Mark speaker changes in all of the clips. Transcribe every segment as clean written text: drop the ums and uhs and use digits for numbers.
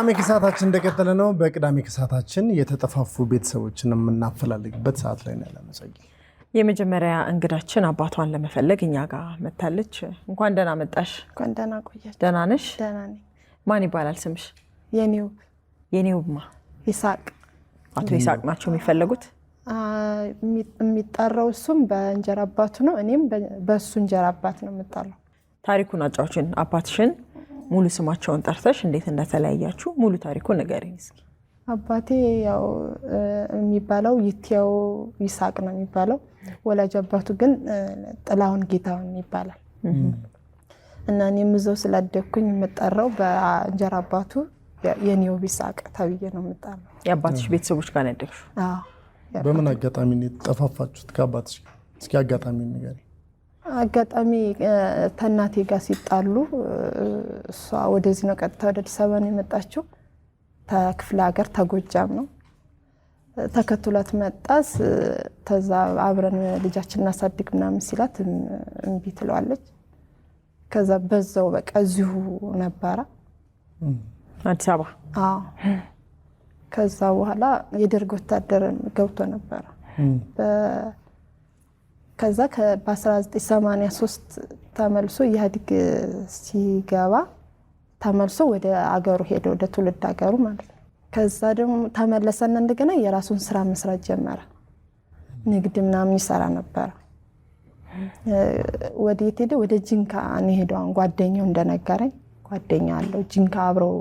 Speaker 1: ቅዳሜ ከሰዓታችን እንደቀጠለ ነው። በቅዳሜ ከሰዓታችን የተጠፋፉ ቤተሰቦችን የምናፈላልግበት ሰዓት ላይ ነው ያለነው።
Speaker 2: የመጀመሪያ እንግዳችን አባቷን ለመፈለግ እኛ ጋር መጣለች። እንኳን ደህና መጣሽ።
Speaker 3: እንኳን ደህና ቆያችሁ።
Speaker 2: ደህና ነሽ?
Speaker 3: ደህና ነኝ።
Speaker 2: ማን ይባላል ስምሽ?
Speaker 3: የኔው
Speaker 2: የኔውማ
Speaker 3: ይሳቅ።
Speaker 2: አቶ ይሳቅ ናቸው የሚፈለጉት?
Speaker 3: የሚጠራው እሱም በእንጀራ አባቱ ነው፣ እኔም በሱ እንጀራ አባት ነው የምጠራው።
Speaker 2: ታሪኩን አጫውችን። አባትሽን ሙሉ ስማቸውን ጠርተሽ እንዴት እንደተለያያችሁ ሙሉ ታሪኩን ንገሪኝ እስኪ።
Speaker 3: አባቴ ያው የሚባለው ይትያው ይሳቅ ነው የሚባለው። ወላጅ አባቱ ግን ጥላሁን ጌታውን ይባላል። እና እኔም እዛው ስላደግኩኝ የምጠራው በእንጀራ አባቱ የኔው ይሳቅ ተብዬ ነው የምጠራው።
Speaker 2: የአባትሽ ቤተሰቦች ጋር ያደግሽው?
Speaker 3: አዎ።
Speaker 1: በምን አጋጣሚ ነው የተጠፋፋችሁት ከአባትሽ? እስኪ አጋጣሚ ንገሪኝ።
Speaker 3: አጋጣሚ ተናቴ ጋር ሲጣሉ እሷ ወደዚህ ነው ቀጥታ ወደ አዲስ አበባ ነው የመጣችው። ተክፍለ ሀገር ተጎጃም ነው ተከትሏት መጣስ። ተዛ አብረን ልጃችን እናሳድግ ምናምን ሲላት እምቢ ትለዋለች። ከዛ በዛው በቃ እዚሁ ነበረ
Speaker 2: አዲስ አበባ።
Speaker 3: አዎ። ከዛ በኋላ የደርግ ወታደር ገብቶ ነበረ። ከዛ በ1983 ተመልሶ ኢህአዴግ ሲገባ ተመልሶ ወደ አገሩ ሄደ፣ ወደ ትውልድ አገሩ ማለት ነው። ከዛ ደግሞ ተመለሰና እንደገና የራሱን ስራ መስራት ጀመረ። ንግድ ምናምን ይሰራ ነበረ። ወዴት ሄደ? ወደ ጂንካ ነው ሄደው። ጓደኛው እንደነገረኝ ጓደኛ አለው ጂንካ፣ አብረው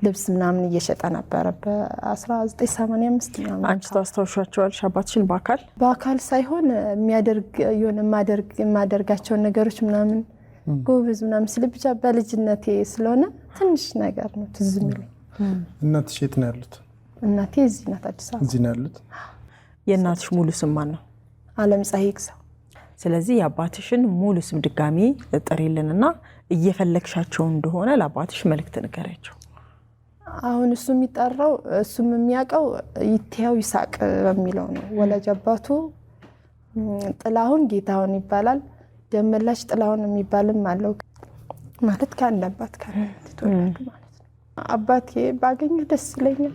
Speaker 3: ልብስ ምናምን እየሸጠ ነበረ በ1985 ምናምን።
Speaker 2: አንቺ ታስታውሻቸዋለሽ አባትሽን በአካል?
Speaker 3: በአካል ሳይሆን የማደርጋቸውን ነገሮች ምናምን ጎበዝ ምናምን ስል ብቻ በልጅነቴ ስለሆነ ትንሽ ነገር ነው ትዝ የሚለኝ።
Speaker 1: እናትሽ የት ነው ያሉት?
Speaker 3: እናቴ እዚህ ናት፣ አዲስ አበባ።
Speaker 1: እዚህ ነው ያሉት።
Speaker 2: የእናትሽ ሙሉ ስም ማን ነው?
Speaker 3: አለም ፀሐይ ግዛው።
Speaker 2: ስለዚህ የአባትሽን ሙሉ ስም ድጋሚ ጥሪልንና እየፈለግሻቸው እንደሆነ ለአባትሽ መልእክት ንገሪያቸው።
Speaker 3: አሁን እሱ የሚጠራው እሱም የሚያውቀው ይትያው ይሳቅ በሚለው ነው። ወላጅ አባቱ ጥላሁን ጌታውን ይባላል። ደመላሽ ጥላሁን የሚባልም አለው። ማለት ከአንድ አባት ከአንድ ማለት ነው። አባቴ ባገኘ ደስ ይለኛል።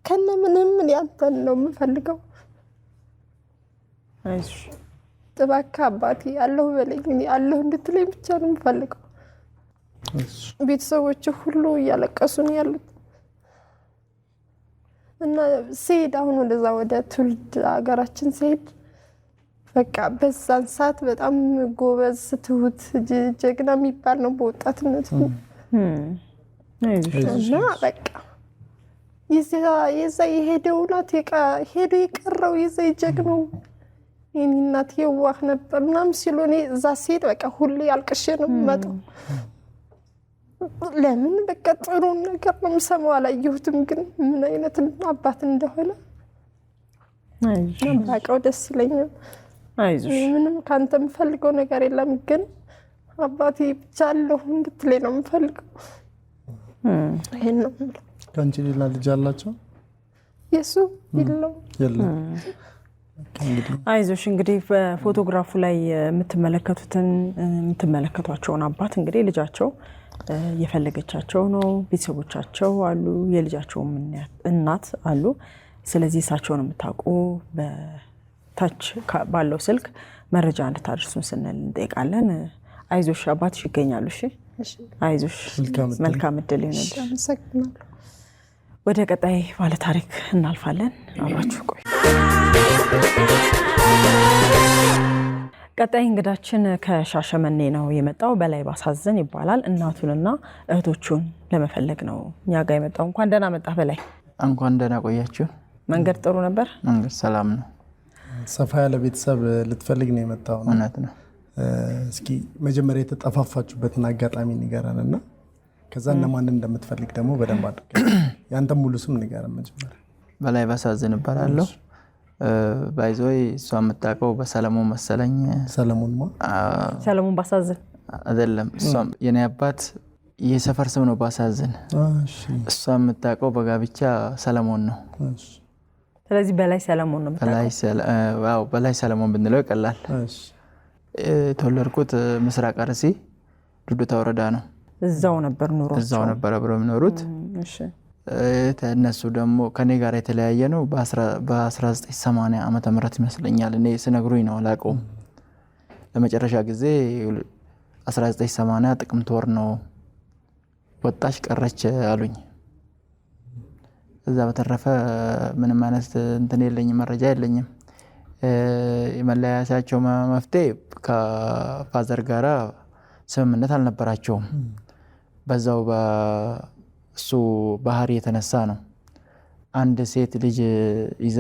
Speaker 3: ከነ ምንም ያንተን ነው የምፈልገው። እባክህ አባቴ አለሁ በለኝ፣ አለሁ እንድትለኝ ብቻ ነው የምፈልገው። ቤተሰቦች ሁሉ እያለቀሱ ነው ያሉት እና ስሄድ አሁን ወደዛ ወደ ትውልድ ሀገራችን ስሄድ በቃ በዛን ሰዓት በጣም ጎበዝ ትሁት ጀግና የሚባል ነው በወጣትነት እና በቃ የዛ የሄደው ናት ሄዶ የቀረው የዛ የጀግነው የኔ እናት የዋህ ነበር ምናምን ሲሉ እኔ እዛ ስሄድ በቃ ሁሌ አልቅሼ ነው የምመጣው። ለምን በቃ ጥሩ ነገር ነው የምሰማው። አላየሁትም ግን ምን አይነት አባት እንደሆነ ባውቀው ደስ ይለኛል። ምንም ካንተ የምፈልገው ነገር የለም፣ ግን አባቴ ብቻ አለሁ እንድትለኝ ነው የምፈልገው። ይሄን ነው።
Speaker 1: ከአንቺ ሌላ ልጅ አላቸው?
Speaker 3: የሱ የለም።
Speaker 2: አይዞሽ። እንግዲህ በፎቶግራፉ ላይ የምትመለከቷቸውን አባት እንግዲህ ልጃቸው የፈለገቻቸው ነው። ቤተሰቦቻቸው አሉ፣ የልጃቸው እናት አሉ። ስለዚህ እሳቸውን የምታውቁ በታች ባለው ስልክ መረጃ እንድታደርሱን ስንል እንጠይቃለን። አይዞሽ፣ አባትሽ ይገኛሉ። እሺ፣ አይዞሽ፣ መልካም እድል ይሁንልሽ። ወደ ቀጣይ ባለ ታሪክ እናልፋለን። አብራችሁ ቆዩ። ቀጣይ እንግዳችን ከሻሸመኔ ነው የመጣው። በላይ ባሳዝን ይባላል። እናቱንና እህቶቹን ለመፈለግ ነው እኛ ጋር የመጣው። እንኳን ደህና መጣህ በላይ።
Speaker 4: እንኳን ደህና ቆያችሁ።
Speaker 2: መንገድ ጥሩ ነበር?
Speaker 4: መንገድ ሰላም ነው።
Speaker 1: ሰፋ ያለ ቤተሰብ ልትፈልግ ነው የመጣው?
Speaker 4: እውነት ነው።
Speaker 1: እስኪ መጀመሪያ የተጠፋፋችሁበትን አጋጣሚ ንገረንና ከዛ እነማንን እንደምትፈልግ ደግሞ በደንብ አድርገን ያንተ ሙሉ ስም ንገረን መጀመሪያ።
Speaker 4: በላይ ባሳዝን እባላለሁ። ባይዞይ እሷ የምታውቀው በሰለሞን መሰለኝ።
Speaker 2: ሰለሞን ባሳዝን
Speaker 4: አይደለም። እሷም የኔ አባት የሰፈር ስም ነው ባሳዝን። እሷ የምታውቀው በጋብቻ ሰለሞን ነው።
Speaker 2: ስለዚህ በላይ ሰለሞን ነው የምታውቀው?
Speaker 4: በላይ ሰለሞን ብንለው ይቀላል። የተወለድኩት ምስራቅ አርሲ ዱዱታ ወረዳ ነው።
Speaker 2: እዛው ነበር ኑሯቸው?
Speaker 4: እዛው ነበር አብረው የሚኖሩት።
Speaker 2: እሺ።
Speaker 4: እነሱ ደግሞ ከኔ ጋር የተለያየ ነው በ1980 ዓመተ ምህረት ይመስለኛል። እኔ ስነግሩኝ ነው አላውቀውም። ለመጨረሻ ጊዜ 1980 ጥቅምት ወር ነው ወጣች ቀረች አሉኝ። እዛ በተረፈ ምንም አይነት እንትን የለኝም፣ መረጃ የለኝም። የመለያየታቸው መፍትሄ ከፋዘር ጋራ ስምምነት አልነበራቸውም። በዛው በሱ ባህሪ የተነሳ ነው። አንድ ሴት ልጅ ይዛ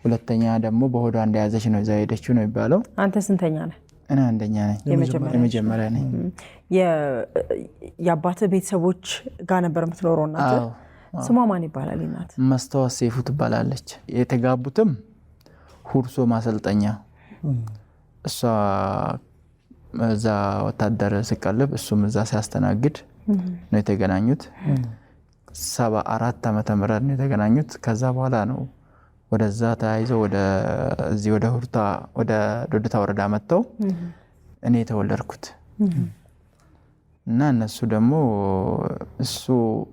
Speaker 4: ሁለተኛ ደግሞ በሆዷ እንደያዘች ነው ይዛ ሄደችው ነው የሚባለው።
Speaker 2: አንተ ስንተኛ ነህ?
Speaker 4: እኔ አንደኛ ነኝ፣ የመጀመሪያ ነኝ።
Speaker 2: የአባትህ ቤተሰቦች ጋር ነበር የምትኖረው? እናትህ ስሟ ማን ይባላል? እናት
Speaker 4: ማስተዋት ሰይፉ ትባላለች። የተጋቡትም ሁርሶ ማሰልጠኛ፣ እሷ እዛ ወታደር ሲቀልብ እሱም እዛ ሲያስተናግድ ነው የተገናኙት። 74 ዓመተ ምህረት ነው የተገናኙት። ከዛ በኋላ ነው ወደዛ ተያይዘው እዚህ ወደ ሁርታ ወደ ዱዱታ ወረዳ መጥተው እኔ የተወለድኩት እና እነሱ ደግሞ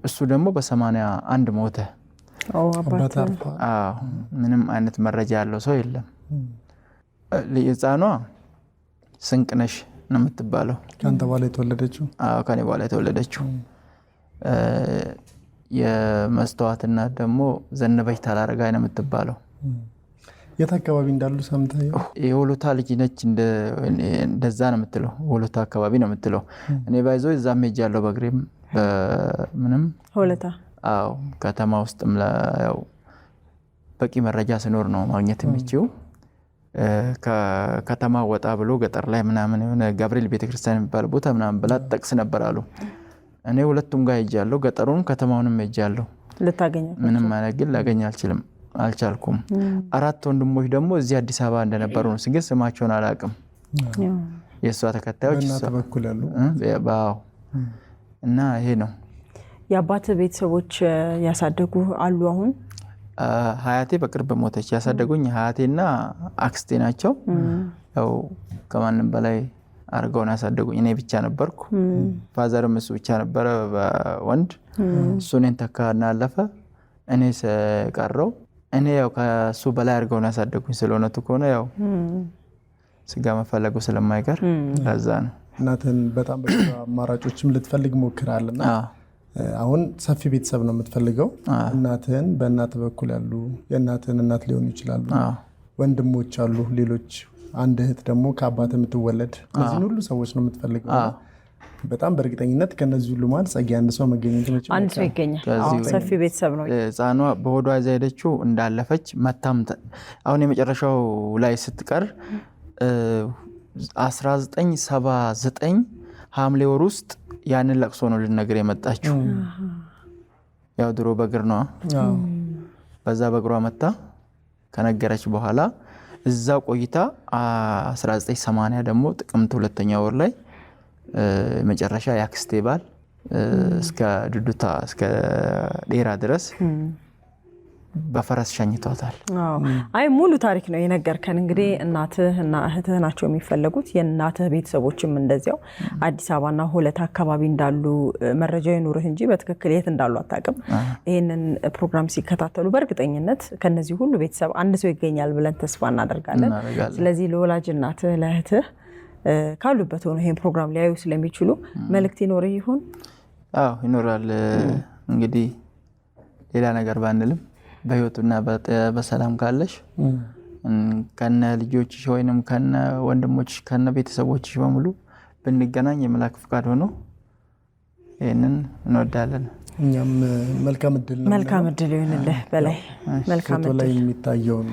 Speaker 4: እሱ ደግሞ በ81 ሞተ። ምንም አይነት መረጃ ያለው ሰው የለም። ህፃኗ ስንቅነሽ ነው የምትባለው።
Speaker 1: ከአንተ በኋላ የተወለደችው?
Speaker 4: ከኔ በኋላ የተወለደችው። የመስተዋትና ደግሞ ዘነበች ታላረጋይ ነው የምትባለው።
Speaker 1: የት አካባቢ እንዳሉ ሰምተህ?
Speaker 4: የወሎታ ልጅ ነች፣ እንደዛ ነው የምትለው። ወሎታ አካባቢ ነው የምትለው። እኔ ባይዞ እዛም ሄጃለሁ በእግሬም ምንም
Speaker 2: ወሎታ።
Speaker 4: አዎ ከተማ ውስጥም ያው በቂ መረጃ ሲኖር ነው ማግኘት የሚችለው። ከከተማ ወጣ ብሎ ገጠር ላይ ምናምን የሆነ ገብርኤል ቤተክርስቲያን የሚባል ቦታ ምናምን ብላ ጠቅስ ነበር አሉ። እኔ ሁለቱም ጋር ሄጃለሁ፣ ገጠሩንም ከተማውንም ሄጃለሁ።
Speaker 2: ልታገኛቸው
Speaker 4: ምንም ማለት ግን ላገኝ አልቻልኩም። 4 ወንድሞች ደግሞ እዚህ አዲስ አበባ እንደነበሩ ነው፣ ግን ስማቸውን አላውቅም። የእሷ ተከታዮች
Speaker 1: በእናትህ በኩል ያሉ
Speaker 4: እና ይሄ ነው።
Speaker 2: የአባት ቤተሰቦች ያሳደጉ አሉ? አሁን
Speaker 4: ሀያቴ በቅርብ ሞተች። ያሳደጉኝ ሀያቴና አክስቴ ናቸው። ያው ከማንም በላይ አርገውን ያሳደጉኝ። እኔ ብቻ ነበርኩ። ፋዘርም እሱ ብቻ ነበረ በወንድ። እሱ እኔን ተካና አለፈ። እኔ ቀረው። እኔ ያው ከሱ በላይ አርገውን ያሳደጉኝ። ስለሆነቱ ከሆነ ያው ስጋ መፈለጉ ስለማይቀር ለዛ ነው።
Speaker 1: እናትን በጣም ብዙ አማራጮችም ልትፈልግ ሞክራልና አሁን ሰፊ ቤተሰብ ነው የምትፈልገው። እናትን በእናት በኩል ያሉ የእናትን እናት ሊሆኑ ይችላሉ፣ ወንድሞች አሉ፣ ሌሎች አንድ እህት ደግሞ ከአባት የምትወለድ። እነዚህ ሁሉ ሰዎች ነው የምትፈልገው። በጣም በእርግጠኝነት ከነዚህ ሁሉ ማለት ጸጊ አንድ ሰው መገኘት ነው።
Speaker 2: አንድ ሰው ይገኛል። ሰፊ ቤተሰብ ነው።
Speaker 4: ህፃኗ በሆዷ ይዛ ሄደችው እንዳለፈች መታም አሁን የመጨረሻው ላይ ስትቀር 1979 ሐምሌ ወር ውስጥ ያንን ለቅሶ ነው ልነግር የመጣችው። ያው ድሮ በእግር ነው። በዛ በእግሯ መታ ከነገረች በኋላ እዛው ቆይታ 1980 ደግሞ ጥቅምት 2ኛ ወር ላይ መጨረሻ ያክስቴ ባል እስከ ዱዱታ እስከ ዴራ ድረስ በፈረስ ሸኝቷታል።
Speaker 2: አይ ሙሉ ታሪክ ነው የነገርከን። እንግዲህ እናትህ እና እህትህ ናቸው የሚፈለጉት። የእናትህ ቤተሰቦችም እንደዚያው አዲስ አበባና ሆለታ አካባቢ እንዳሉ መረጃው ይኑርህ እንጂ በትክክል የት እንዳሉ አታውቅም። ይህንን ፕሮግራም ሲከታተሉ በእርግጠኝነት ከነዚህ ሁሉ ቤተሰብ አንድ ሰው ይገኛል ብለን ተስፋ እናደርጋለን። ስለዚህ ለወላጅ እናትህ ለእህትህ ካሉበት ሆኖ ይሄን ፕሮግራም ሊያዩ ስለሚችሉ መልእክት ይኖርህ ይሆን?
Speaker 4: አዎ ይኖራል። እንግዲህ ሌላ ነገር ባንልም በህይወቱና በሰላም ካለሽ ከነ ልጆችሽ ወይንም ከነ ወንድሞችሽ ከነ ቤተሰቦችሽ በሙሉ ብንገናኝ የመላክ ፍቃድ ሆኖ ይሄንን እንወዳለን።
Speaker 1: እኛም መልካም እድል
Speaker 2: ይሁንልህ። በላይ መልካም እድል።
Speaker 1: ላይ የሚታየውን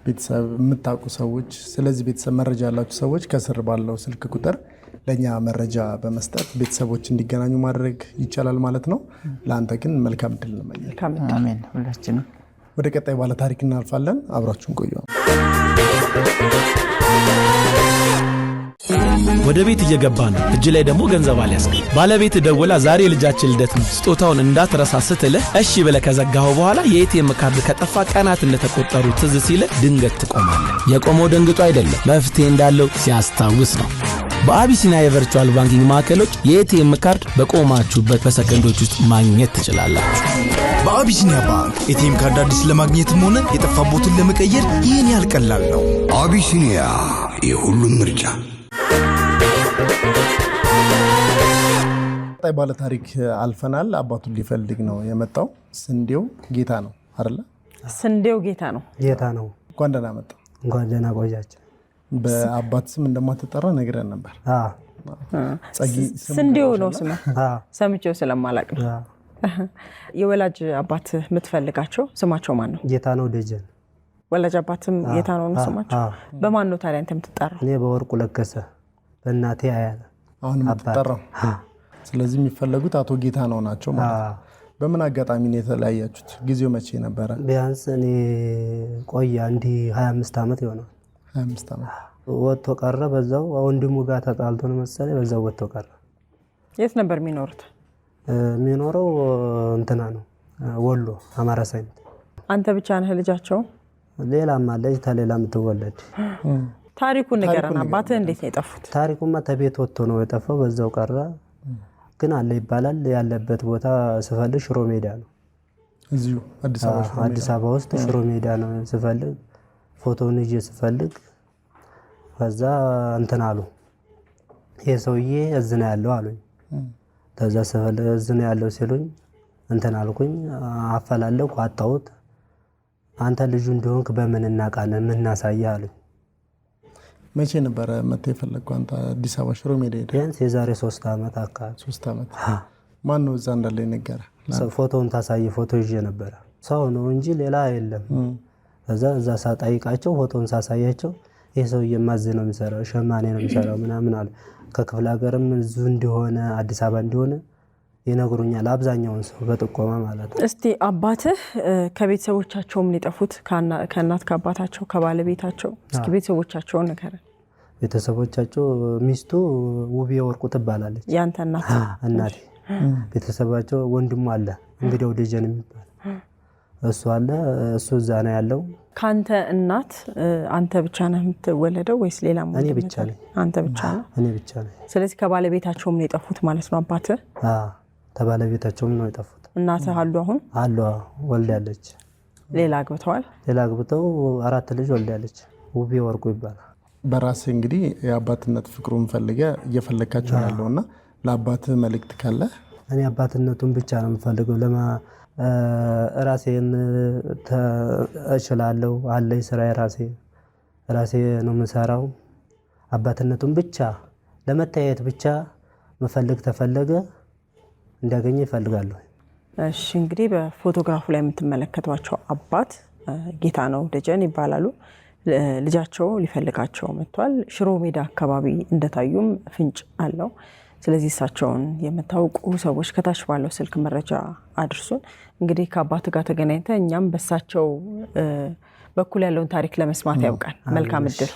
Speaker 1: ቤተሰብ የምታውቁ ሰዎች፣ ስለዚህ ቤተሰብ መረጃ ያላችሁ ሰዎች ከስር ባለው ስልክ ቁጥር ለኛ መረጃ በመስጠት ቤተሰቦች እንዲገናኙ ማድረግ ይቻላል ማለት ነው። ለአንተ ግን መልካም እድል እንመኛለን።
Speaker 4: አሜን። ሁላችንም
Speaker 1: ወደ ቀጣይ ባለ ታሪክ እናልፋለን። አብራችሁን ቆዩ።
Speaker 5: ወደ ቤት እየገባ ነው። እጅ ላይ ደግሞ ገንዘብ አልያዝክም። ባለቤት ደውላ ዛሬ ልጃችን ልደት ነው ስጦታውን እንዳትረሳ ስትልህ እሺ ብለህ ከዘጋኸው በኋላ የኤቲኤም ካርድ ከጠፋ ቀናት እንደተቆጠሩ ትዝ ሲልህ ድንገት ትቆማለህ። የቆመው ደንግጦ አይደለም፣ መፍትሄ እንዳለው ሲያስታውስ ነው። በአቢሲኒያ የቨርቹዋል ባንኪንግ ማዕከሎች የኤቲኤም ካርድ በቆማችሁበት በሰከንዶች ውስጥ ማግኘት ትችላላችሁ።
Speaker 6: በአቢሲኒያ ባንክ ኤቲኤም ካርድ አዲስ ለማግኘትም ሆነ የጠፋቦትን ለመቀየር ይህን ያህል ቀላል ነው።
Speaker 7: አቢሲኒያ የሁሉም ምርጫ።
Speaker 1: ቀጣይ ባለ ታሪክ አልፈናል። አባቱን ሊፈልግ ነው የመጣው። ስንዴው ጌታ ነው አይደለ?
Speaker 2: ስንዴው ጌታ ነው።
Speaker 8: ጌታ ነው።
Speaker 1: እንኳን ደህና መጣ።
Speaker 8: እንኳን ደህና ቆያችሁ።
Speaker 1: በአባት ስም እንደማትጠራ ነግረን ነበር።
Speaker 2: ስንዴው ነው ስም ሰምቼው ስለማላቅ ነው። የወላጅ አባት የምትፈልጋቸው ስማቸው ማን ነው?
Speaker 8: ጌታ ነው ደጀን።
Speaker 2: ወላጅ አባትም ጌታ ነው ስማቸው። በማን ነው ታዲያ አንተ የምትጠራው?
Speaker 8: እኔ በወርቁ ለገሰ በእናቴ አያለ
Speaker 1: አሁን የምትጠራው። ስለዚህ የሚፈለጉት አቶ ጌታ ነው ናቸው ማለት ነው። በምን አጋጣሚ ነው የተለያያችሁት? ጊዜው መቼ ነበረ?
Speaker 8: ቢያንስ እኔ ቆያ እንዲህ 25 ዓመት ይሆናል።
Speaker 1: 25 ዓመት
Speaker 8: ወጥቶ ቀረ። በዛው ወንድሙ ጋር ተጣልቶ ነው መሰለኝ በዛው ወጥቶ ቀረ።
Speaker 2: የት ነበር የሚኖሩት?
Speaker 8: የሚኖረው እንትና ነው ወሎ አማራ ሳይንት።
Speaker 2: አንተ ብቻ ነህ ልጃቸው?
Speaker 8: ሌላም አለች ተሌላ የምትወለድ።
Speaker 2: ታሪኩን ንገረን። አባትህ እንዴት ነው የጠፉት?
Speaker 8: ታሪኩማ ተቤት ወጥቶ ነው የጠፋው። በዛው ቀረ። ግን አለ ይባላል። ያለበት ቦታ ስፈልግ ሽሮ ሜዳ ነው።
Speaker 1: እዚሁ አዲስ
Speaker 8: አበባ ውስጥ ሽሮ ሜዳ ነው ስፈልግ ፎቶውን ይዤ ስፈልግ ከዛ እንትን አሉ ይሄ ሰውዬ እዝና ያለው አሉኝ። ከዛ ስፈልግ እዝና ያለው ሲሉኝ እንትን አልኩኝ። አፈላለኩ አጣሁት። አንተ ልጁ እንደሆንክ በምን እናውቃለን? ምን እናሳየህ አሉኝ።
Speaker 1: መቼ ነበረ መጥተህ የፈለግከው አንተ አዲስ አበባ ሽሮ ሜዳ ሄደህ?
Speaker 8: ቢያንስ የዛሬ 3 ዓመት አካባቢ።
Speaker 1: 3 ዓመት። ማን ነው እዛ እንዳለ የነገረህ?
Speaker 8: ፎቶውን ታሳይ ፎቶ ይዤ ነበረ። ሰው ነው እንጂ ሌላ የለም። እዛ ሳጠይቃቸው ፎቶውን ሳሳያቸው ይሄ ሰውዬ እዚህ ነው የሚሰራው፣ ሸማኔ ነው የሚሰራው ምናምን አለ። ከክፍለ ሀገርም እዚሁ እንደሆነ አዲስ አበባ እንደሆነ ይነግሩኛል። አብዛኛውን ሰው በጥቆማ ማለት ነው።
Speaker 2: እስቲ አባትህ ከቤተሰቦቻቸው ምን የጠፉት? ከእናት ከአባታቸው ከባለቤታቸው እስኪ ቤተሰቦቻቸውን ንገረን።
Speaker 8: ቤተሰቦቻቸው ሚስቱ ውቤ ወርቁ ትባላለች።
Speaker 2: ያንተ
Speaker 8: እናቴ ቤተሰባቸው ወንድሙ አለ እንግዲህ ደጀን የሚባል እሱ አለ። እሱ እዛ ነው ያለው። ካንተ እናት
Speaker 2: አንተ ብቻ ነህ የምትወለደው ወይስ ሌላ?
Speaker 8: እኔ ብቻ ነኝ።
Speaker 2: አንተ ብቻ ነህ?
Speaker 8: እኔ ብቻ ነኝ።
Speaker 2: ስለዚህ ከባለቤታቸው ምን የጠፉት ማለት ነው አባትህ?
Speaker 8: ከባለቤታቸውም ነው የጠፉት።
Speaker 2: እናትህ አሉ? አሁን
Speaker 8: አሉ። ወልዳለች።
Speaker 2: ሌላ አግብተዋል?
Speaker 8: ሌላ አግብተው 4 ልጅ ወልዳለች። ውቤ ወርቁ ይባላል።
Speaker 1: በራስህ እንግዲህ የአባትነት ፍቅሩን እየፈለግካቸው ያለውና ለአባትህ መልእክት ካለ?
Speaker 8: እኔ አባትነቱን ብቻ ነው የምፈልገው። ራሴን እችላለሁ አለኝ ስራ ራሴ ነው የምሰራው። አባትነቱን ብቻ ለመታየት ብቻ መፈልግ ተፈለገ እንዲያገኘ ይፈልጋለሁ።
Speaker 2: እሺ እንግዲህ በፎቶግራፉ ላይ የምትመለከቷቸው አባት ጌታ ነው ደጀን ይባላሉ። ልጃቸው ሊፈልጋቸው መጥቷል። ሽሮ ሜዳ አካባቢ እንደታዩም ፍንጭ አለው። ስለዚህ እሳቸውን የምታውቁ ሰዎች ከታች ባለው ስልክ መረጃ አድርሱን። እንግዲህ ከአባት ጋር ተገናኝተ እኛም በሳቸው በኩል ያለውን ታሪክ ለመስማት ያውቃል። መልካም እድል።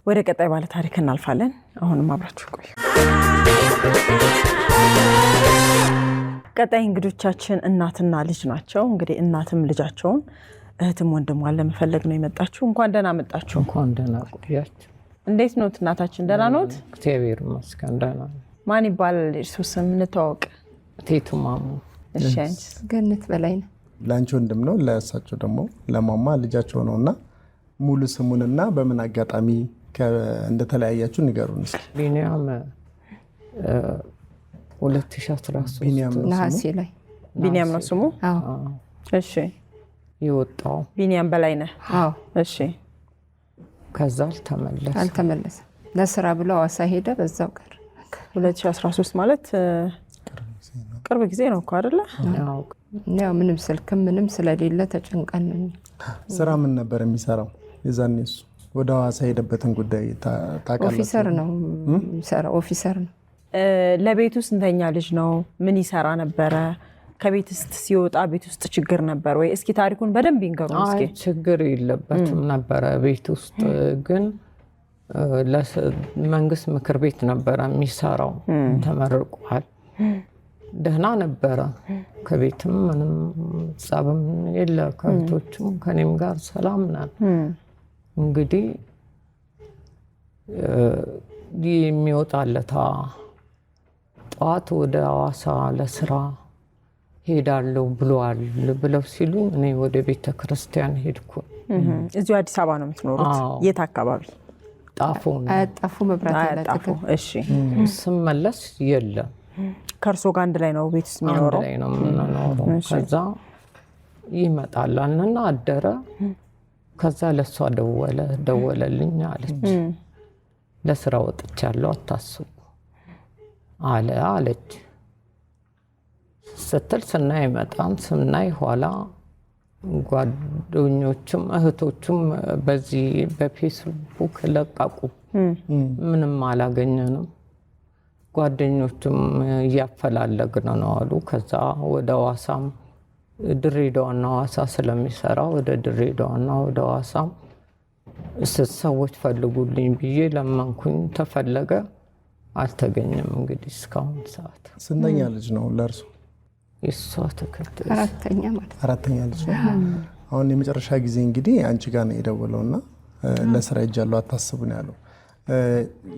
Speaker 2: ወደ ቀጣይ ባለ ታሪክ እናልፋለን። አሁንም አብራችሁ ቆዩ። ቀጣይ እንግዶቻችን እናትና ልጅ ናቸው። እንግዲህ እናትም ልጃቸውን እህትም ወንድሟን ለመፈለግ ነው የመጣችሁ። እንኳን ደህና መጣችሁ።
Speaker 9: እንኳን ደህና ቆያችሁ።
Speaker 2: እንዴት ኖት እናታችን? ደህና ኖት?
Speaker 9: እግዚአብሔር ይመስገን ደህና ነኝ።
Speaker 2: ማን ይባላል እርሱ ስም? እንተዋወቅ።
Speaker 9: ቴቱ ማሙ።
Speaker 2: እሺ አንቺ?
Speaker 3: ገነት በላይ ነው።
Speaker 1: ለአንቺ ወንድም ነው፣ ለእሳቸው ደግሞ ለማማ ልጃቸው ነውና ሙሉ ስሙንና በምን አጋጣሚ እንደተለያያችሁ ንገሩን እስኪ።
Speaker 9: ቢኒያም 2013
Speaker 3: ነሐሴ ላይ
Speaker 2: ቢኒያም ነው ስሙ?
Speaker 3: አዎ።
Speaker 2: እሺ
Speaker 9: ይወጣው
Speaker 2: ቢኒያም በላይ ነህ?
Speaker 3: አዎ።
Speaker 2: እሺ
Speaker 9: ከዛ
Speaker 3: አልተመለሰም። ለስራ ብሎ ሐዋሳ ሄደ፣ በዛው ቀረ።
Speaker 2: 2013 ማለት ቅርብ ጊዜ ነው እኮ አይደለ?
Speaker 3: ያው ምንም ስልክም ምንም ስለሌለ ተጨንቀን ነው።
Speaker 1: ስራ ምን ነበር የሚሰራው የዛኔ? እሱ ወደ ሐዋሳ ሄደበትን ጉዳይ ታውቃለህ?
Speaker 3: ኦፊሰር ነው የሚሰራው። ኦፊሰር ነው።
Speaker 2: ለቤቱ ስንተኛ ልጅ ነው? ምን ይሰራ ነበረ? ከቤት ውስጥ ሲወጣ ቤት ውስጥ ችግር ነበር ወይ? እስኪ ታሪኩን በደንብ ይንገሩን እስኪ።
Speaker 9: ችግር የለበትም ነበረ ቤት ውስጥ፣ ግን ለመንግስት ምክር ቤት ነበረ የሚሰራው። ተመርቋል። ደህና ነበረ። ከቤትም ምንም ጸብም የለ። ከእህቶቹም ከኔም ጋር ሰላም ነን። እንግዲህ የሚወጣለታ ጠዋት ወደ ሐዋሳ ለስራ ሄዳለሁ ብለዋል ብለው ሲሉ እኔ ወደ ቤተ ክርስቲያን ሄድኩ።
Speaker 2: እዚሁ አዲስ አበባ ነው የምትኖሩት? የት አካባቢ?
Speaker 9: ጣፎ ነው።
Speaker 10: አያጣፉ መብራት ያላጠፉ።
Speaker 2: እሺ።
Speaker 9: ስመለስ የለም።
Speaker 2: ከእርሶ ጋር አንድ ላይ ነው ቤት ውስጥ የሚኖረው?
Speaker 9: አንድ ላይ ነው የምንኖረው። ከዛ ይመጣልና አደረ። ከዛ ለሷ ደወለልኝ አለች። ለስራ ወጥቻለሁ አታስቡ አለች ስትል ስናይ መጣን። ስናይ ኋላ ጓደኞቹም እህቶቹም በዚህ በፌስቡክ ለቀቁ። ምንም አላገኘንም። ጓደኞቹም እያፈላለግን ነው አሉ። ከዛ ወደ ሐዋሳም ድሬዳዋና ሐዋሳ ስለሚሰራ ወደ ድሬዳዋና ወደ ሐዋሳም ሰዎች ፈልጉልኝ ብዬ ለመንኩኝ። ተፈለገ፣ አልተገኘም። እንግዲህ እስካሁን ሰዓት።
Speaker 1: ስንተኛ ልጅ ነው ለእርሱ?
Speaker 9: የሷ ተከታይ
Speaker 10: አራተኛ ማለት
Speaker 1: አራተኛ ልጅ ነው። አሁን የመጨረሻ ጊዜ እንግዲህ አንቺ ጋር ነው የደወለውና ለስራ ሄጃለሁ አታስቡ ነው ያለው።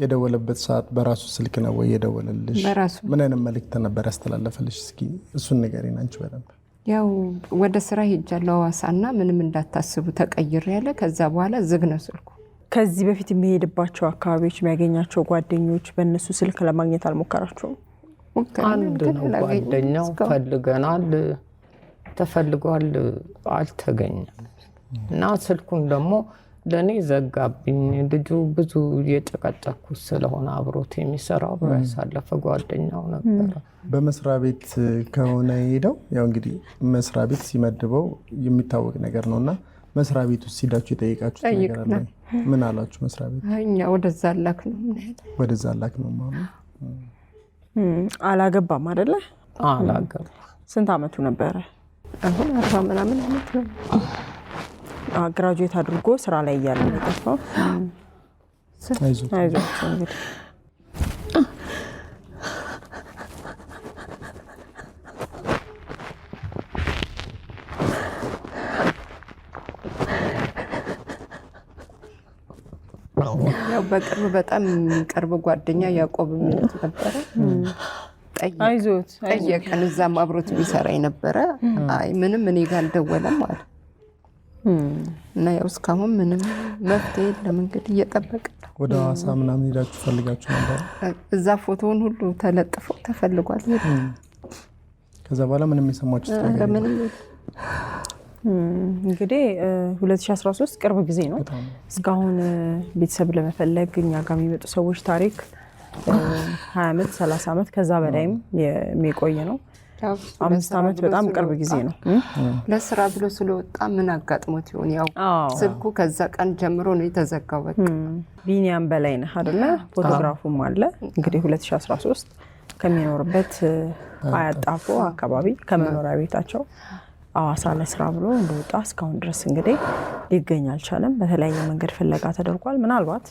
Speaker 1: የደወለበት ሰዓት በራሱ ስልክ ነው ወይ የደወለልሽ? ምን አይነት መልእክት ነበር ያስተላለፈልሽ? እስኪ እሱን ንገሪኝ አንቺ በደንብ።
Speaker 10: ያው ወደ ስራ ሄጃለሁ ሐዋሳና ምንም እንዳታስቡ ተቀይሬ ያለ። ከዛ በኋላ ዝግ ነው ስልኩ።
Speaker 2: ከዚህ በፊት የሚሄድባቸው አካባቢዎች የሚያገኛቸው ጓደኞች በእነሱ ስልክ ለማግኘት አልሞከራችሁም?
Speaker 9: አንድ ነው ጓደኛው ፈልገናል፣ ተፈልጓል፣ አልተገኘም። እና ስልኩን ደግሞ ለእኔ ዘጋብኝ። ልጁ ብዙ እየጨቀጨኩ ስለሆነ አብሮት የሚሰራው ያሳለፈ ጓደኛው ነበረ።
Speaker 1: በመስሪያ ቤት ከሆነ ሄደው ያው እንግዲህ መስሪያ ቤት ሲመድበው የሚታወቅ ነገር ነውና መስሪያ ቤት ውስጥ ሲዳችሁ የጠየቃችሁት ነገር አለ? ምን አላችሁ መስሪያ ቤት?
Speaker 10: እኛ ወደዛ ላክ ነው
Speaker 1: ወደዛ ላክ ነው ማለት
Speaker 2: አላገባም አይደለ?
Speaker 9: አላገባ።
Speaker 2: ስንት አመቱ ነበረ?
Speaker 10: አሁን 40 ምናምን አመት ነው።
Speaker 2: ግራጁዌት አድርጎ ስራ ላይ እያለ ነው የጠፋው። አይዞህ እንግዲህ
Speaker 10: ያው በቅርብ በጣም ቅርብ ጓደኛ ያዕቆብ የሚሉት ነበረ።
Speaker 2: አይዞት
Speaker 10: ጠየቀን። እዛም አብሮት ቢሰራ ነበረ። አይ ምንም እኔ ጋር አልደወለም አለ። እና ያው እስካሁን ምንም መፍትሄ የለም። እንግዲህ እየጠበቅን ነው።
Speaker 1: ወደ ሐዋሳ ምናምን ሄዳችሁ ፈልጋችሁ ነበር?
Speaker 10: እዛ ፎቶውን ሁሉ ተለጥፎ ተፈልጓል።
Speaker 1: ከዛ በኋላ ምንም የሰማችሁት ነገር
Speaker 10: ምንም
Speaker 2: እንግዲህ 2013 ቅርብ ጊዜ ነው። እስካሁን ቤተሰብ ለመፈለግ እኛ ጋር የሚመጡ ሰዎች ታሪክ 20 ዓመት 30 ዓመት ከዛ በላይም የሚቆይ ነው። 5 ዓመት በጣም ቅርብ ጊዜ ነው።
Speaker 10: ለስራ ብሎ ስለወጣ ምን አጋጥሞት ይሆን? ያው ስልኩ ከዛ ቀን ጀምሮ ነው የተዘጋው። በቃ
Speaker 2: ቢኒያም በላይነህ አይደለ? ፎቶግራፉም አለ። እንግዲህ 2013 ከሚኖርበት አያጣፎ አካባቢ ከመኖሪያ ቤታቸው ሐዋሳ ለስራ ብሎ እንደወጣ እስካሁን ድረስ እንግዲህ ሊገኝ አልቻለም። በተለያየ መንገድ ፍለጋ ተደርጓል። ምናልባት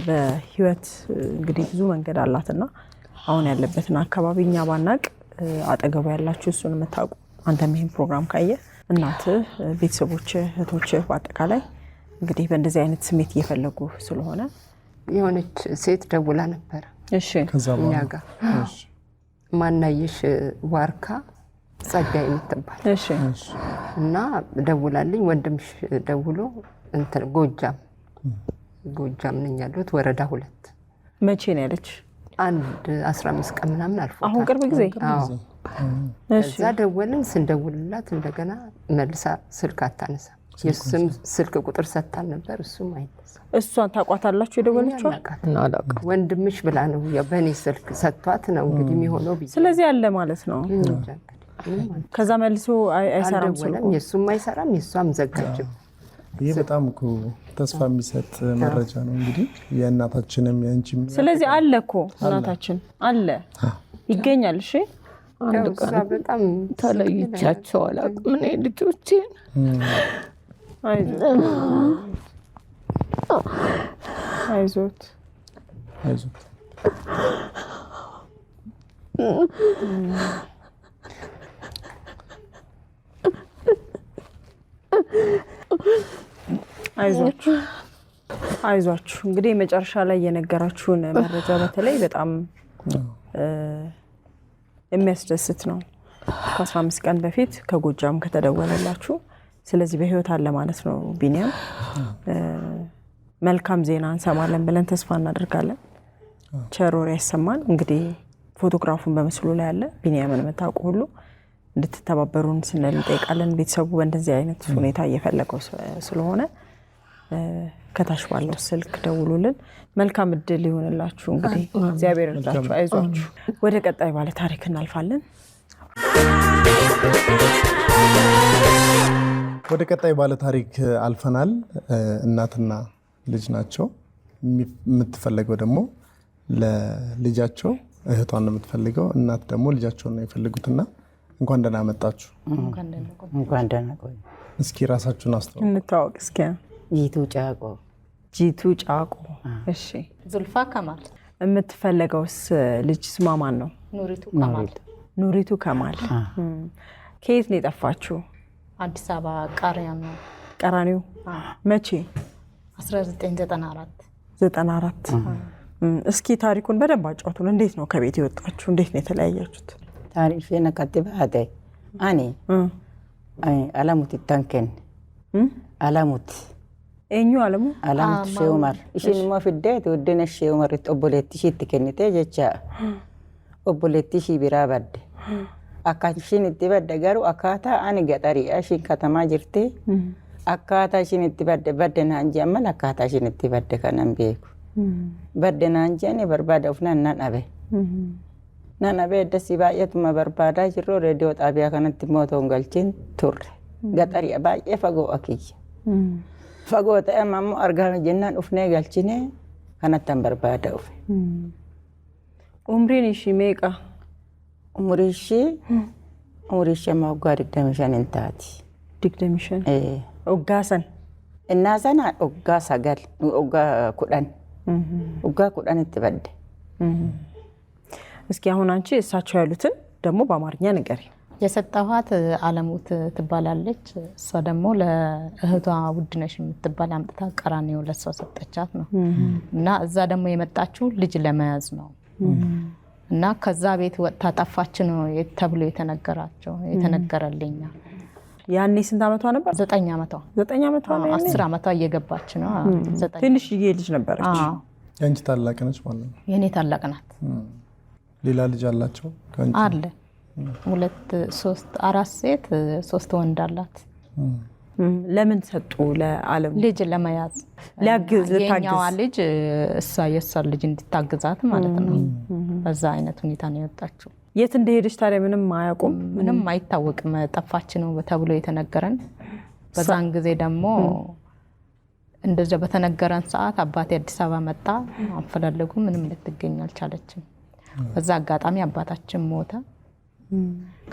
Speaker 2: በህይወት እንግዲህ ብዙ መንገድ አላትና አሁን ያለበትን አካባቢ እኛ ባናቅ አጠገቡ ያላችሁ እሱን የምታውቁ አንተም ይሄን ፕሮግራም ካየ እናትህ፣ ቤተሰቦችህ፣ እህቶችህ በአጠቃላይ እንግዲህ በእንደዚህ አይነት ስሜት እየፈለጉ ስለሆነ
Speaker 10: የሆነች ሴት ደውላ ነበር።
Speaker 2: እሺ
Speaker 10: እኛ ጋር ማናየሽ ዋርካ ጸጋይ የምትባል
Speaker 2: እሺ
Speaker 10: እና ደውላልኝ ወንድምሽ ደውሎ እንትን ጎጃም ነኝ ያለሁት ወረዳ 2
Speaker 2: መቼ ነው ያለች?
Speaker 10: 15 ቀን ምናምን አልፎ
Speaker 2: አሁን ቅርብ ጊዜ።
Speaker 10: እዛ ደወልን። ስንደውልላት እንደገና መልሳ ስልክ አታነሳ። የሱም ስልክ ቁጥር ሰጥታን ነበር፣ እሱም አይነሳ።
Speaker 2: እሷን ታቋታላችሁ የደወለችው?
Speaker 10: ወንድምሽ ብላ ነው በእኔ ስልክ ሰጥቷት ነው እንግዲህ የሚሆነው።
Speaker 2: ስለዚህ አለ ማለት ነው። ከዛ መልሶ አይሰራም ስልኩ።
Speaker 10: የሱም አይሰራም፣ የሷም ዘጋችው።
Speaker 1: ይሄ በጣም እኮ ተስፋ የሚሰጥ መረጃ ነው። እንግዲህ የእናታችንም የአንቺም
Speaker 2: ስለዚህ አለ እኮ እናታችን አለ ይገኛል። እሺ
Speaker 9: አንድ ቀን በጣም ተለይቻቸው አላውቅም እኔ ልጆቼን።
Speaker 2: አይዞት
Speaker 1: አይዞት
Speaker 2: አይዟችሁ። እንግዲህ መጨረሻ ላይ የነገራችሁን መረጃ በተለይ በጣም የሚያስደስት ነው። ከ15 ቀን በፊት ከጎጃም ከተደወለላችሁ፣ ስለዚህ በህይወት አለ ማለት ነው ቢኒያም። መልካም ዜና እንሰማለን ብለን ተስፋ እናደርጋለን። ቸሮር ያሰማን። እንግዲህ ፎቶግራፉን በምስሉ ላይ አለ። ቢኒያምን የምታውቁ ሁሉ እንድትተባበሩን ስንል እንጠይቃለን። ቤተሰቡ በእንደዚህ አይነት ሁኔታ እየፈለገው ስለሆነ ከታች ባለው ስልክ ደውሉልን። መልካም እድል ይሆንላችሁ። እንግዲህ እግዚአብሔር ይርዳችሁ፣ አይዟችሁ። ወደ ቀጣይ ባለ ታሪክ እናልፋለን።
Speaker 1: ወደ ቀጣይ ባለ ታሪክ አልፈናል። እናትና ልጅ ናቸው። የምትፈልገው ደግሞ ለልጃቸው እህቷን ነው የምትፈልገው። እናት ደግሞ ልጃቸውን ነው የፈልጉትና እንኳን ደህና መጣችሁ።
Speaker 11: እንኳን ደህና ቆዩ።
Speaker 1: እስኪ ራሳችሁን አስተዋውቁ።
Speaker 2: እንታወቅ እስኪ።
Speaker 11: ጂቱ ጫቆ።
Speaker 2: ጂቱ ጫቆ። እሺ።
Speaker 12: ዙልፋ ከማል።
Speaker 2: የምትፈለገውስ ልጅ ስሟ ማን ነው?
Speaker 12: ኑሪቱ ከማል።
Speaker 2: ኑሪቱ ከማል። ከየት ነው የጠፋችሁ?
Speaker 12: አዲስ አበባ ቀራኒዮ።
Speaker 2: ቀራኒዮ። መቼ?
Speaker 12: 1994።
Speaker 2: 94። እስኪ ታሪኩን በደንብ አጫውቱን። እንዴት ነው ከቤት የወጣችሁ? እንዴት ነው የተለያያችሁት?
Speaker 11: ታሪክ ነከትባቴ አኔ አላሙት ታንከን አላሙት
Speaker 2: ኤኙ አለሙ
Speaker 11: አላሙት ሼውማር እሺን ማ ፍዴት ወደነ ሼውማር ኦቦሌት ሺት ከነቴ ጀቻ ኦቦሌት ሺ ቢራ ባድ አካሽን እትበደ ጋሩ አካታ አኒ ገጠሪ አሽን ከተማ ጅርቴ አካታ ሽን እትበደ በደና እንጂ አመን አካታ ሽን እትበደ ከነም ቤኩ በደና እንጂ እኔ በርባዳ ኡፍና እናናበ ናናበ ደስ ባየቱማ በርባዳ ጅሮ ሬዲዮ ጣቢያ ከነት ሞቶን ገልችን ቱር ገጠሪ ባየ ፈጎ አኪይ ፈጎ ተማሙ አርጋን ጀናን ኡፍኔ ገልችኔ ከነተን በርባዳ ኡፍ
Speaker 2: ኡምሪን እሺ ሜቃ
Speaker 11: ኡምሪሺ ማጓድ ደምሸን እንታቲ
Speaker 2: ዲግደምሸን ኦጋሰን
Speaker 11: እናሰና ኦጋ ሰገል ኦጋ ኩዳን ትበደ።
Speaker 2: እስኪ አሁን አንቺ እሳቸው ያሉትን ደግሞ በአማርኛ ንገሪ።
Speaker 12: የሰጠኋት አለሙት ትባላለች። እሷ ደግሞ ለእህቷ ውድነሽ የምትባል አምጥታ ቀራኒዮ ለሷ ሰጠቻት ነው። እና እዛ ደግሞ የመጣችው ልጅ ለመያዝ ነው። እና ከዛ ቤት ወጥታ ጠፋች ነው ተብሎ የተነገረልኛ።
Speaker 2: ያኔ ስንት ዓመቷ ነበር?
Speaker 12: 9 ዓመቷ።
Speaker 2: 9 ዓመቷ ነው።
Speaker 12: 10 ዓመቷ እየገባች ነው።
Speaker 2: ትንሽዬ ልጅ ነበረች።
Speaker 1: ያንቺ ታላቅ ነች ማለት ነው?
Speaker 12: የኔ ታላቅ ናት።
Speaker 1: ሌላ ልጅ አላቸው?
Speaker 12: አለ 2 3 4 ሴት 3 ወንድ አላት።
Speaker 2: ለምን ሰጡ? ለዓለም
Speaker 12: ልጅ ለመያዝ የኛዋ ልጅ የእሷ ልጅ እንድታግዛት ማለት ነው። በዛ አይነት ሁኔታ ነው የወጣችው።
Speaker 2: የት እንደሄደች ታዲያ ምንም አያውቁም?
Speaker 12: ምንም አይታወቅም። ጠፋች ነው ተብሎ የተነገረን። በዛን ጊዜ ደግሞ እንደዛ በተነገረን ሰዓት አባቴ አዲስ አበባ መጣ። አፈላልጉ ምንም ልትገኝ አልቻለችም። በዛ አጋጣሚ አባታችን ሞተ።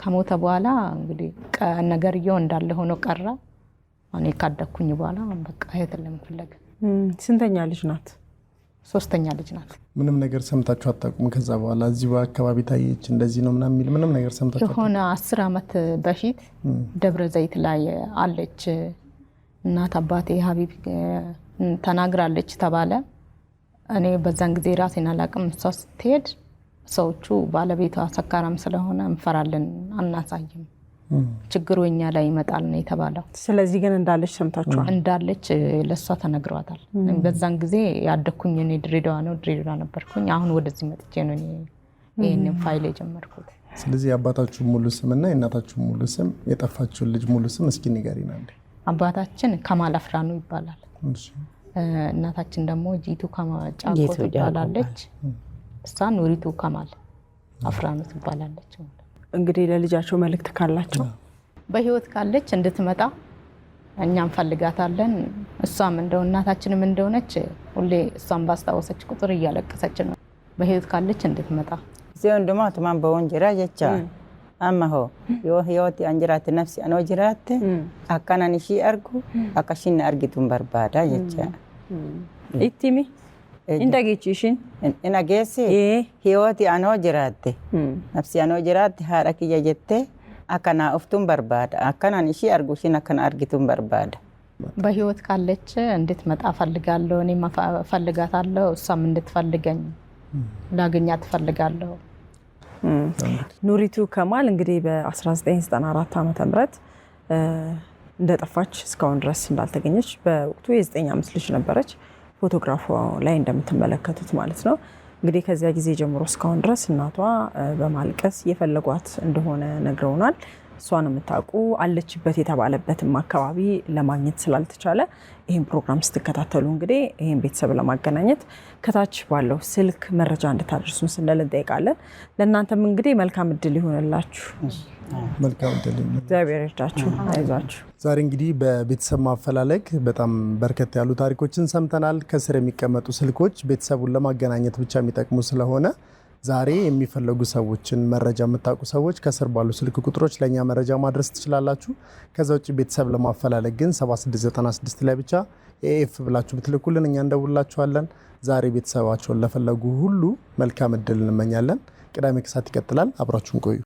Speaker 12: ከሞተ በኋላ እንግዲህ ነገርየው እንዳለ ሆኖ ቀረ። እኔ ካደኩኝ በኋላ በቃ እህት ለምፈልግ።
Speaker 2: ስንተኛ ልጅ ናት?
Speaker 12: 3ኛ ልጅ ናት።
Speaker 1: ምንም ነገር ሰምታችሁ አታውቁም? ከዛ በኋላ እዚህ በአካባቢ ታየች እንደዚህ ነው ምናምን የሚል ምንም ነገር ሰምታችሁ?
Speaker 12: የሆነ 10 ዓመት በፊት ደብረ ዘይት ላይ አለች እናት አባቴ ሀቢብ ተናግራለች ተባለ። እኔ በዛን ጊዜ ራሴን አላቅም። እሷ ስትሄድ ሰዎቹ ባለቤቷ ሰካራም ስለሆነ እንፈራለን አናሳይም፣ ችግሩ እኛ ላይ ይመጣል ነው የተባለው።
Speaker 2: ስለዚህ ግን እንዳለች ሰምታችኋል?
Speaker 12: እንዳለች ለሷ ተነግሯታል። በዛን ጊዜ ያደኩኝ እኔ ድሬዳዋ ነበርኩኝ። አሁን ወደዚህ መጥቼ ነው ይሄንን ፋይል የጀመርኩት።
Speaker 1: ስለዚህ የአባታችሁ ሙሉ ስምና የእናታችሁ ሙሉ ስም የጠፋችሁን ልጅ ሙሉ ስም እስኪ ንገሪና።
Speaker 12: አባታችን ከማል አፍራኑ ይባላል። እናታችን ደግሞ ጂቱ ጫቆ ትባላለች። እሷ ኑሪቱ ከማል አፍራኑ ትባላለች።
Speaker 2: እንግዲህ ለልጃቸው መልእክት ካላቸው
Speaker 12: በህይወት ካለች እንድትመጣ እኛም ፈልጋታለን። እሷም እንደው እናታችንም እንደሆነች ሁሌ እሷም ባስታወሰች ቁጥር እያለቀሰች ነው። በህይወት ካለች እንድትመጣ
Speaker 11: ሲሆን ደግሞ ተማን በወንጀራ የቻ አማሆ የህይወት አንጀራት ነፍስ አኖ ጅራት አካናን ሺ አርጉ አካሽን አርጊቱን በርባዳ የቻ
Speaker 2: ኢቲሚ Indageechishin
Speaker 11: ina geesse hiyooti anoo jiraatte nafsi anoo jiraatte haadha kiyya jettee akkanaa uftuun barbaada akkanaan ishii argu ishiin akkana argituun barbaada.
Speaker 12: በህይወት ካለች እንድትመጣ ፈልጋለሁ እኔ ፈልጋታለሁ እሷም እንድትፈልገኝ ላገኛት ፈልጋለሁ።
Speaker 2: ኑሪቱ ከማል እንግዲህ በ1994 ዓመተ ምህረት እንደጠፋች እስካሁን ድረስ እንዳልተገኘች በወቅቱ የ9 ዓመት ልጅ ነበረች። ፎቶግራፏ ላይ እንደምትመለከቱት ማለት ነው። እንግዲህ ከዚያ ጊዜ ጀምሮ እስካሁን ድረስ እናቷ በማልቀስ የፈለጓት እንደሆነ ነግረውናል። እሷን የምታውቁ አለችበት የተባለበትም አካባቢ ለማግኘት ስላልተቻለ ይህን ፕሮግራም ስትከታተሉ እንግዲህ ይህን ቤተሰብ ለማገናኘት ከታች ባለው ስልክ መረጃ እንድታደርሱን ስንል እንጠይቃለን። ለእናንተም እንግዲህ መልካም እድል ይሆንላችሁ።
Speaker 1: መልካም እድል
Speaker 2: እግዚአብሔር ይርዳችሁ፣ አይዟችሁ።
Speaker 1: ዛሬ እንግዲህ በቤተሰብ ማፈላለግ በጣም በርከት ያሉ ታሪኮችን ሰምተናል። ከስር የሚቀመጡ ስልኮች ቤተሰቡን ለማገናኘት ብቻ የሚጠቅሙ ስለሆነ ዛሬ የሚፈልጉ ሰዎችን መረጃ የምታውቁ ሰዎች ከስር ባሉ ስልክ ቁጥሮች ለኛ መረጃ ማድረስ ትችላላችሁ። ከዛ ውጭ ቤተሰብ ለማፈላለግ ግን 7696 ላይ ብቻ ኤኤፍ ብላችሁ ብትልኩልን እኛ እንደውላችኋለን። ዛሬ ቤተሰባቸውን ለፈለጉ ሁሉ መልካም እድል እንመኛለን። ቅዳሜ ከሰዓት ይቀጥላል። አብራችሁን ቆዩ።